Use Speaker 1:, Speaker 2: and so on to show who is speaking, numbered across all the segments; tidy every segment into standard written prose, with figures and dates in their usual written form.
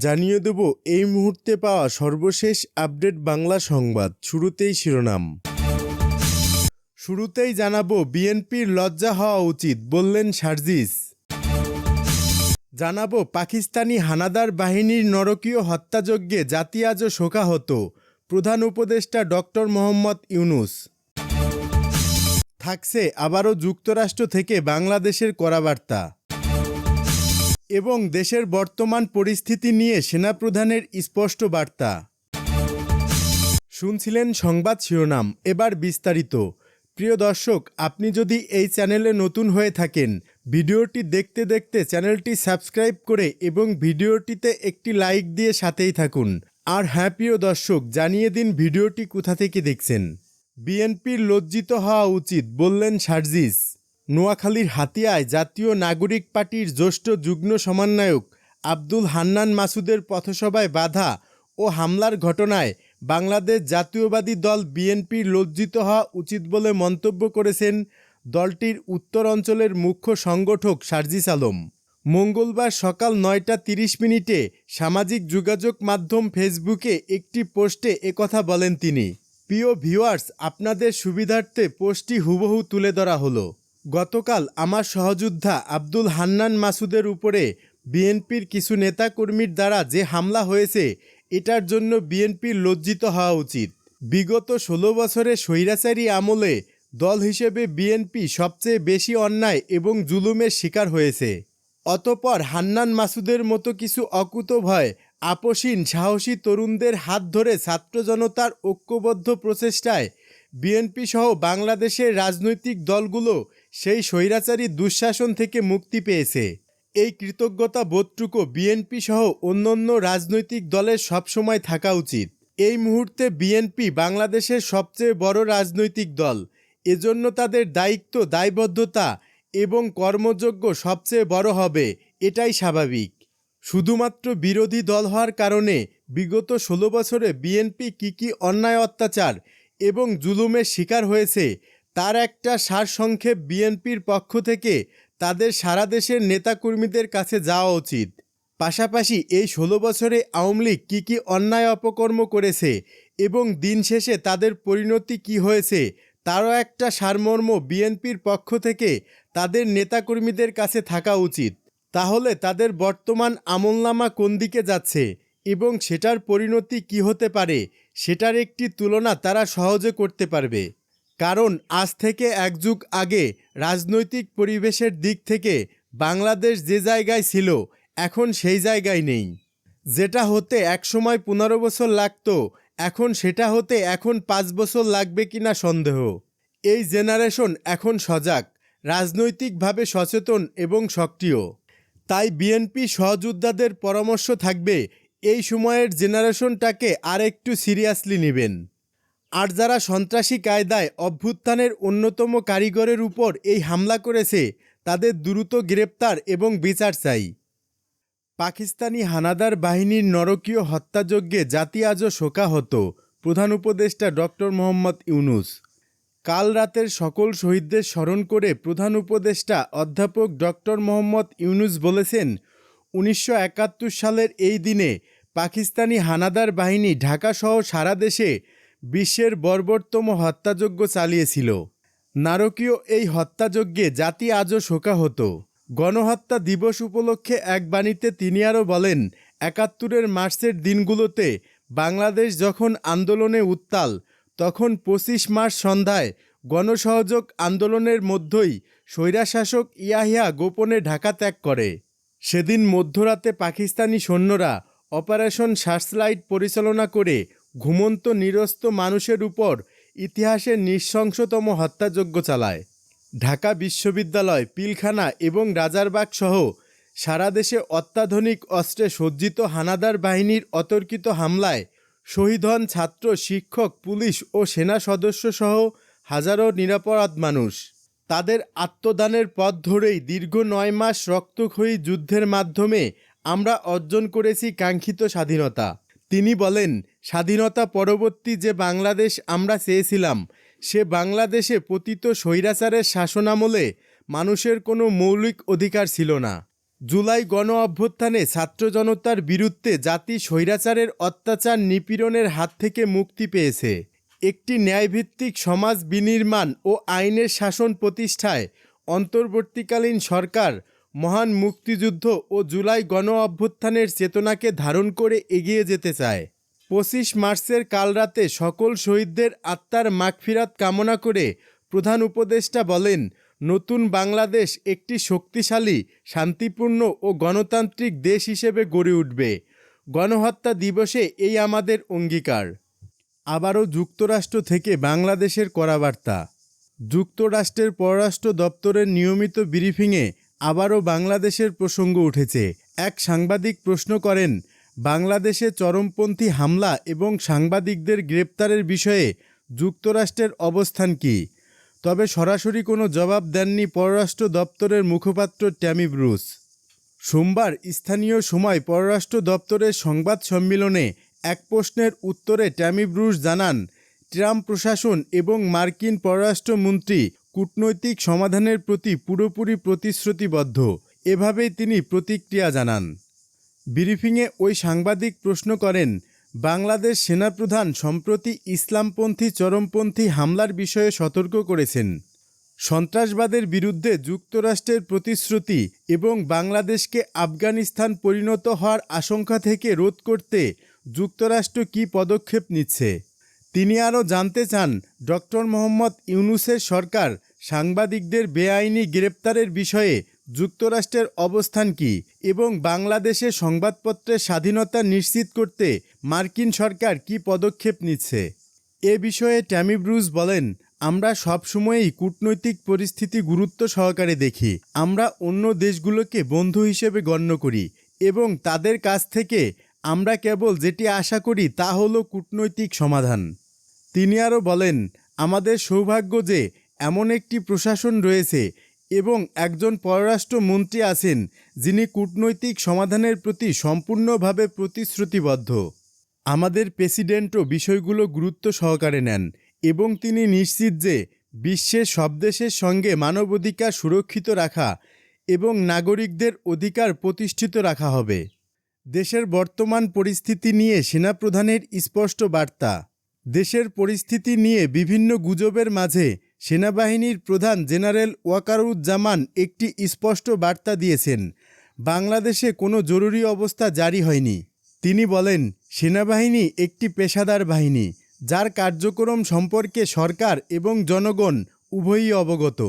Speaker 1: জানিয়ে দেব এই মুহূর্তে পাওয়া সর্বশেষ আপডেট বাংলা সংবাদ। শুরুতেই শিরোনাম। শুরুতেই জানাবো বিএনপির লজ্জা হওয়া উচিত বললেন সার্জিস। জানাবো পাকিস্তানি হানাদার বাহিনীর নরকীয় হত্যাযজ্ঞে জাতি আজও শোকাহত, প্রধান উপদেষ্টা ডক্টর মোহাম্মদ ইউনূস। থাকছে আবারও যুক্তরাষ্ট্র থেকে বাংলাদেশের কড়া বার্তা এবং দেশের বর্তমান পরিস্থিতি নিয়ে সেনাপ্রধানের স্পষ্ট বার্তা। শুনছিলেন সংবাদ শিরোনাম, এবার বিস্তারিত। প্রিয় দর্শক, আপনি যদি এই চ্যানেলে নতুন হয়ে থাকেন, ভিডিওটি দেখতে দেখতে চ্যানেলটি সাবস্ক্রাইব করে এবং ভিডিওটিতে একটি লাইক দিয়ে সাথেই থাকুন। আর হ্যাঁ প্রিয় দর্শক, জানিয়ে দিন ভিডিওটি কোথা থেকে দেখছেন। বিএনপির লজ্জিত হওয়া উচিত বললেন সার্জিস। নোয়াখালীর হাতিয়ায় জাতীয় নাগরিক পার্টির জ্যেষ্ঠ যুগ্ম সমন্বয়ক আব্দুল হান্নান মাসুদের পথসভায় বাধা ও হামলার ঘটনায় বাংলাদেশ জাতীয়বাদী দল বিএনপির লজ্জিত হওয়া উচিত বলে মন্তব্য করেছেন দলটির উত্তর অঞ্চলের মুখ্য সংগঠক সার্জিস আলম। মঙ্গলবার সকাল 9টা 30 সামাজিক যোগাযোগ মাধ্যম ফেসবুকে একটি পোস্টে একথা বলেন তিনি। প্রিয় ভিউয়ার্স, আপনাদের সুবিধার্থে পোস্টটি হুবহু তুলে ধরা হলো। গতকাল আমার সহযোদ্ধা আব্দুল হান্নান মাসুদের উপরে বিএনপির কিছু নেতাকর্মীর দ্বারা যে হামলা হয়েছে, এটার জন্য বিএনপির লজ্জিত হওয়া উচিত। বিগত 16 বছরে স্বৈরাচারী আমলে দল হিসেবে বিএনপি সবচেয়ে বেশি অন্যায় এবং জুলুমের শিকার হয়েছে। অতঃপর হান্নান মাসুদের মতো কিছু অকুতোভয় আপসীন সাহসী তরুণদের হাত ধরে ছাত্র জনতার ঐক্যবদ্ধ প্রচেষ্টায় বিএনপি সহ বাংলাদেশের রাজনৈতিক দলগুলো সেই স্বৈরাচারী দুঃশাসন থেকে মুক্তি পেয়েছে। এই কৃতজ্ঞতা বোধটুকু বিএনপি সহ অন্যান্য রাজনৈতিক দলের সবসময় থাকা উচিত। এই মুহূর্তে বিএনপি বাংলাদেশের সবচেয়ে বড় রাজনৈতিক দল, এজন্য তাদের দায়িত্ব, দায়বদ্ধতা এবং কর্মযজ্ঞ সবচেয়ে বড় হবে, এটাই স্বাভাবিক। শুধুমাত্র বিরোধী দল হওয়ার কারণে বিগত 16 বছরে বিএনপি কী অন্যায়, অত্যাচার এবং জুলুমের শিকার হয়েছে তার একটা সারসংক্ষেপ বিএনপির পক্ষ থেকে তাদের সারা দেশের নেতাকর্মীদের কাছে যাওয়া উচিত। পাশাপাশি এই 16 বছরে আওয়ামী লীগ কী অন্যায় অপকর্ম করেছে এবং দিন শেষে তাদের পরিণতি কী হয়েছে তারও একটা সারমর্ম বিএনপির পক্ষ থেকে তাদের নেতাকর্মীদের কাছে থাকা উচিত। তাহলে তাদের বর্তমান আমলনামা কোন দিকে যাচ্ছে এবং সেটার পরিণতি কী হতে পারে সেটার একটি তুলনা তারা সহজে করতে পারবে। কারণ আজ থেকে 1 যুগ আগে রাজনৈতিক পরিবেশের দিক থেকে বাংলাদেশ যে জায়গায় ছিল এখন সেই জায়গায় নেই। যেটা হতে একসময় 15 বছর লাগতো, এখন সেটা হতে এখন 5 বছর লাগবে কিনা সন্দেহ। এই জেনারেশন এখন সজাগ, রাজনৈতিকভাবে সচেতন এবং সক্রিয়। তাই বিএনপি সহযোদ্ধাদের পরামর্শ থাকবে এই সময়ের জেনারেশনটাকে আর একটু সিরিয়াসলি নেবেন। আর যারা সন্ত্রাসী কায়দায় অভ্যুত্থানের অন্যতম কারিগরের উপর এই হামলা করেছে তাদের দ্রুত গ্রেপ্তার এবং বিচার চাই। পাকিস্তানি হানাদার বাহিনীর নরকীয় হত্যাযজ্ঞে জাতি আজও শোকাহত, প্রধান উপদেষ্টা ডক্টর মোহাম্মদ ইউনূস। কাল রাতের সকল শহীদদের স্মরণ করে প্রধান উপদেষ্টা অধ্যাপক ডক্টর মোহাম্মদ ইউনূস বলেছেন, 1971 সালের এই দিনে পাকিস্তানি হানাদার বাহিনী ঢাকাসহ সারা দেশে বিশ্বের বর্বরতম হত্যাযজ্ঞ চালিয়েছিল। নারকীয় এই হত্যাযজ্ঞে জাতি আজও শোকাহত। গণহত্যা দিবস উপলক্ষে এক বাণীতে তিনি আরও বলেন, 71-এর মার্চের দিনগুলোতে বাংলাদেশ যখন আন্দোলনে উত্তাল, তখন 25 মার্চ সন্ধ্যায় গণসহযোগ আন্দোলনের মধ্যেই স্বৈরশাসক ইয়াহিয়া গোপনে ঢাকা ত্যাগ করে। সেদিন মধ্যরাতে পাকিস্তানি সৈন্যরা অপারেশন সার্চলাইট পরিচালনা করে ঘুমন্ত নিরস্ত মানুষের উপর ইতিহাসের নৃশংসতম হত্যাযজ্ঞ চালায়। ঢাকা বিশ্ববিদ্যালয়, পিলখানা এবং রাজারবাগ সহ সারা দেশে অত্যাধুনিক অস্ত্রে সজ্জিত হানাদার বাহিনীর অতর্কিত হামলায় শহীদ হন ছাত্র, শিক্ষক, পুলিশ ও সেনা সদস্য সহ হাজারো নিরপরাধ মানুষ। তাদের আত্মদানের পথ ধরেই দীর্ঘ 9 মাস রক্তক্ষয়ী যুদ্ধের মাধ্যমে আমরা অর্জন করেছি কাঙ্ক্ষিত স্বাধীনতা। তিনি বলেন, স্বাধীনতা পরবর্তী যে বাংলাদেশ আমরা চেয়েছিলাম, সে বাংলাদেশে পতিত স্বৈরাচারের শাসনামলে মানুষের কোনো মৌলিক অধিকার ছিল না। জুলাই গণ অভ্যুত্থানে ছাত্র জনতার বিরুদ্ধে জাতি স্বৈরাচারের অত্যাচার নিপীড়নের হাত থেকে মুক্তি পেয়েছে। একটি ন্যায়ভিত্তিক সমাজ বিনির্মাণ ও আইনের শাসন প্রতিষ্ঠায় অন্তর্বর্তীকালীন সরকার মহান মুক্তিযুদ্ধ ও জুলাই গণ অভ্যুত্থানের চেতনাকে ধারণ করে এগিয়ে যেতে চায়। 25 মার্চের কালরাতে সকল শহীদদের আত্মার মাগফিরাত কামনা করে প্রধান উপদেষ্টা বলেন, নতুন বাংলাদেশ একটি শক্তিশালী, শান্তিপূর্ণ ও গণতান্ত্রিক দেশ হিসেবে গড়ে উঠবে। গণহত্যা দিবসে এই আমাদের অঙ্গীকার। আবারও যুক্তরাষ্ট্র থেকে বাংলাদেশের কড়া বার্তা। যুক্তরাষ্ট্রের পররাষ্ট্র দপ্তরের নিয়মিত ব্রিফিংয়ে আবারও বাংলাদেশের প্রসঙ্গ উঠেছে। এক সাংবাদিক প্রশ্ন করেন, বাংলাদেশে চরমপন্থী হামলা এবং সাংবাদিকদের গ্রেপ্তারের বিষয়ে যুক্তরাষ্ট্রের অবস্থান কী? তবে সরাসরি কোনো জবাব দেননি পররাষ্ট্র দপ্তরের মুখপাত্র ট্যামি ব্রুস। সোমবার স্থানীয় সময় পররাষ্ট্র দপ্তরের সংবাদ সম্মেলনে এক প্রশ্নের উত্তরে ট্যামি ব্রুস জানান, ট্রাম্প প্রশাসন এবং মার্কিন পররাষ্ট্রমন্ত্রী কূটনৈতিক সমাধানের প্রতি পুরোপুরি প্রতিশ্রুতিবদ্ধ। এভাবেই তিনি প্রতিক্রিয়া জানান। ব্রিফিংয়ে ওই সাংবাদিক প্রশ্ন করেন, বাংলাদেশ সেনাপ্রধান সম্প্রতি ইসলামপন্থী চরমপন্থী হামলার বিষয়ে সতর্ক করেছেন। সন্ত্রাসবাদের বিরুদ্ধে যুক্তরাষ্ট্রের প্রতিশ্রুতি এবং বাংলাদেশকে আফগানিস্তান পরিণত হওয়ার আশঙ্কা থেকে রোধ করতে যুক্তরাষ্ট্র কী পদক্ষেপ নিচ্ছে। তিনি আরও জানতে চান, ডক্টর মোহাম্মদ ইউনূসের সরকার সাংবাদিকদের বেআইনি গ্রেপ্তারের বিষয়ে যুক্তরাষ্ট্রের অবস্থান কী এবং বাংলাদেশে সংবাদপত্রের স্বাধীনতা নিশ্চিত করতে মার্কিন সরকার কী পদক্ষেপ নিচ্ছে। এ বিষয়ে ট্যামি ব্রুস বলেন, আমরা সবসময়ই কূটনৈতিক পরিস্থিতি গুরুত্ব সহকারে দেখি। আমরা অন্য দেশগুলোকে বন্ধু হিসেবে গণ্য করি এবং তাদের কাছ থেকে আমরা কেবল যেটি আশা করি তা হলো কূটনৈতিক সমাধান। তিনি আরও বলেন, আমাদের সৌভাগ্য যে এমন একটি প্রশাসন রয়েছে এবং একজন পররাষ্ট্রমন্ত্রী আছেন যিনি কূটনৈতিক সমাধানের প্রতি সম্পূর্ণভাবে প্রতিশ্রুতিবদ্ধ। আমাদের প্রেসিডেন্টও বিষয়গুলো গুরুত্ব সহকারে নেন এবং তিনি নিশ্চিত যে বিশ্বের সব দেশের সঙ্গে মানবাধিকার সুরক্ষিত রাখা এবং নাগরিকদের অধিকার প্রতিষ্ঠিত রাখা হবে। দেশের বর্তমান পরিস্থিতি নিয়ে সেনাপ্রধানের স্পষ্ট বার্তা। দেশের পরিস্থিতি নিয়ে বিভিন্ন গুজবের মাঝে সেনাবাহিনীর প্রধান জেনারেল ওয়াকারুজ্জামান একটি স্পষ্ট বার্তা দিয়েছেন। বাংলাদেশে কোনো জরুরি অবস্থা জারি হয়নি। তিনি বলেন, সেনাবাহিনী একটি পেশাদার বাহিনী যার কার্যক্রম সম্পর্কে সরকার এবং জনগণ উভয়ই অবগত।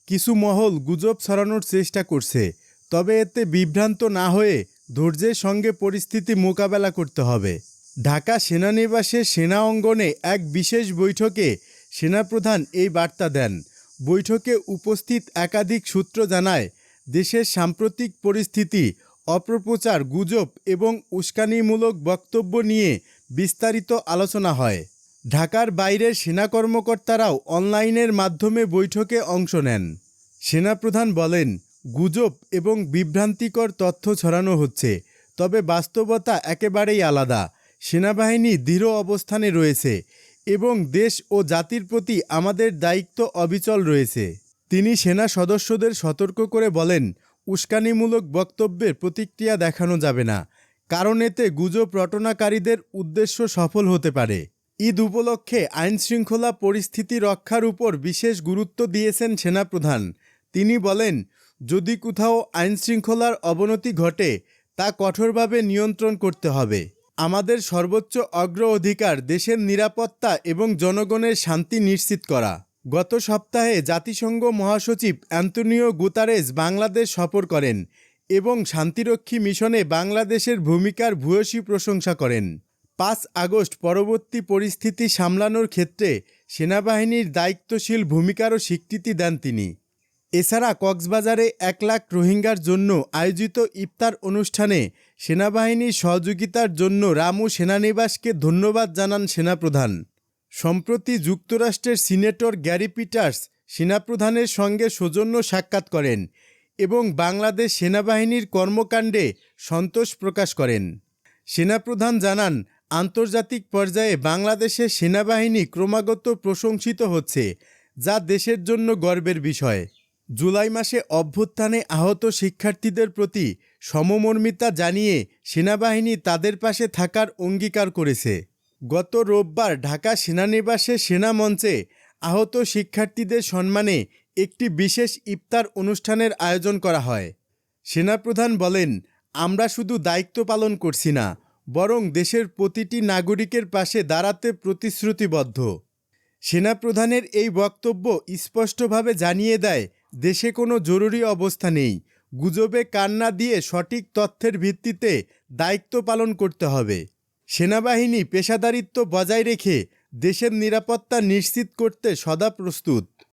Speaker 1: কিছু মহল গুজব ছড়ানোর চেষ্টা করছে, তবে এতে বিভ্রান্ত না হয়ে ধৈর্যের সঙ্গে পরিস্থিতি মোকাবেলা করতে হবে। ঢাকা সেনানিবাসের সেনা অঙ্গনে এক বিশেষ বৈঠকে সেনাপ্রধান এই বার্তা দেন। বৈঠকে উপস্থিত একাধিক সূত্র জানায়, দেশের সাম্প্রতিক পরিস্থিতি, অপপ্রচার, গুজব এবং উস্কানিমূলক বক্তব্য নিয়ে বিস্তারিত আলোচনা হয়। ঢাকার বাইরের সেনা কর্মকর্তারাও অনলাইনের মাধ্যমে বৈঠকে অংশ নেন। সেনাপ্রধান বলেন, গুজব এবং বিভ্রান্তিকর তথ্য ছড়ানো হচ্ছে, তবে বাস্তবতা একেবারেই আলাদা। সেনাবাহিনী দৃঢ় অবস্থানে রয়েছে এবং দেশ ও জাতির প্রতি আমাদের দায়িত্ব অবিচল রয়েছে। তিনি সেনা সদস্যদের সতর্ক করে বলেন, উস্কানিমূলক বক্তব্যের প্রতিক্রিয়া দেখানো যাবে না, কারণ এতে গুজব রটনাকারীদের উদ্দেশ্য সফল হতে পারে। ঈদ উপলক্ষে আইনশৃঙ্খলা পরিস্থিতি রক্ষার উপর বিশেষ গুরুত্ব দিয়েছেন সেনাপ্রধান। তিনি বলেন, যদি কোথাও আইনশৃঙ্খলার অবনতি ঘটে তা কঠোরভাবে নিয়ন্ত্রণ করতে হবে। আমাদের সর্বোচ্চ অগ্রাধিকার দেশের নিরাপত্তা এবং জনগণের শান্তি নিশ্চিত করা। গত সপ্তাহে জাতিসংঘ মহাসচিব অ্যান্তোনিও গুতারেস বাংলাদেশ সফর করেন এবং শান্তিরক্ষী মিশনে বাংলাদেশের ভূমিকার ভূয়সী প্রশংসা করেন। 5 আগস্ট পরবর্তী পরিস্থিতি সামলানোর ক্ষেত্রে সেনাবাহিনীর দায়িত্বশীল ভূমিকারও স্বীকৃতি দেন তিনি। এছাড়া কক্সবাজারে 1 লাখ রোহিঙ্গার জন্য আয়োজিত ইফতার অনুষ্ঠানে সেনাবাহিনীর সহযোগিতার জন্য রামু সেনানিবাসকে ধন্যবাদ জানান সেনাপ্রধান। সম্প্রতি যুক্তরাষ্ট্রের সিনেটর গ্যারি পিটার্স সেনাপ্রধানের সঙ্গে সৌজন্য সাক্ষাৎ করেন এবং বাংলাদেশ সেনাবাহিনীর কর্মকাণ্ডে সন্তোষ প্রকাশ করেন। সেনাপ্রধান জানান, আন্তর্জাতিক পর্যায়ে বাংলাদেশের সেনাবাহিনী ক্রমাগত প্রশংসিত হচ্ছে, যা দেশের জন্য গর্বের বিষয়। জুলাই মাসে অভ্যুত্থানে আহত শিক্ষার্থীদের প্রতি সমমর্মিতা জানিয়ে সেনাবাহিনী তাদের পাশে থাকার অঙ্গীকার করেছে। গত রোববার ঢাকা সেনানিবাসে সেনা মঞ্চে আহত শিক্ষার্থীদের সম্মানে একটি বিশেষ ইফতার অনুষ্ঠানের আয়োজন করা হয়। সেনাপ্রধান বলেন, আমরা শুধু দায়িত্ব পালন করছি না, বরং দেশের প্রতিটি নাগরিকের পাশে দাঁড়াতে প্রতিশ্রুতিবদ্ধ। সেনাপ্রধানের এই বক্তব্য স্পষ্টভাবে জানিয়ে দেয়, দেশে কোনো জরুরি অবস্থা নেই, গুজবে কান না দিয়ে সঠিক তথ্যের ভিত্তিতে দায়িত্ব পালন করতে হবে। সেনাবাহিনী পেশাদারিত্ব বজায় রেখে দেশের নিরাপত্তা নিশ্চিত করতে সদা প্রস্তুত।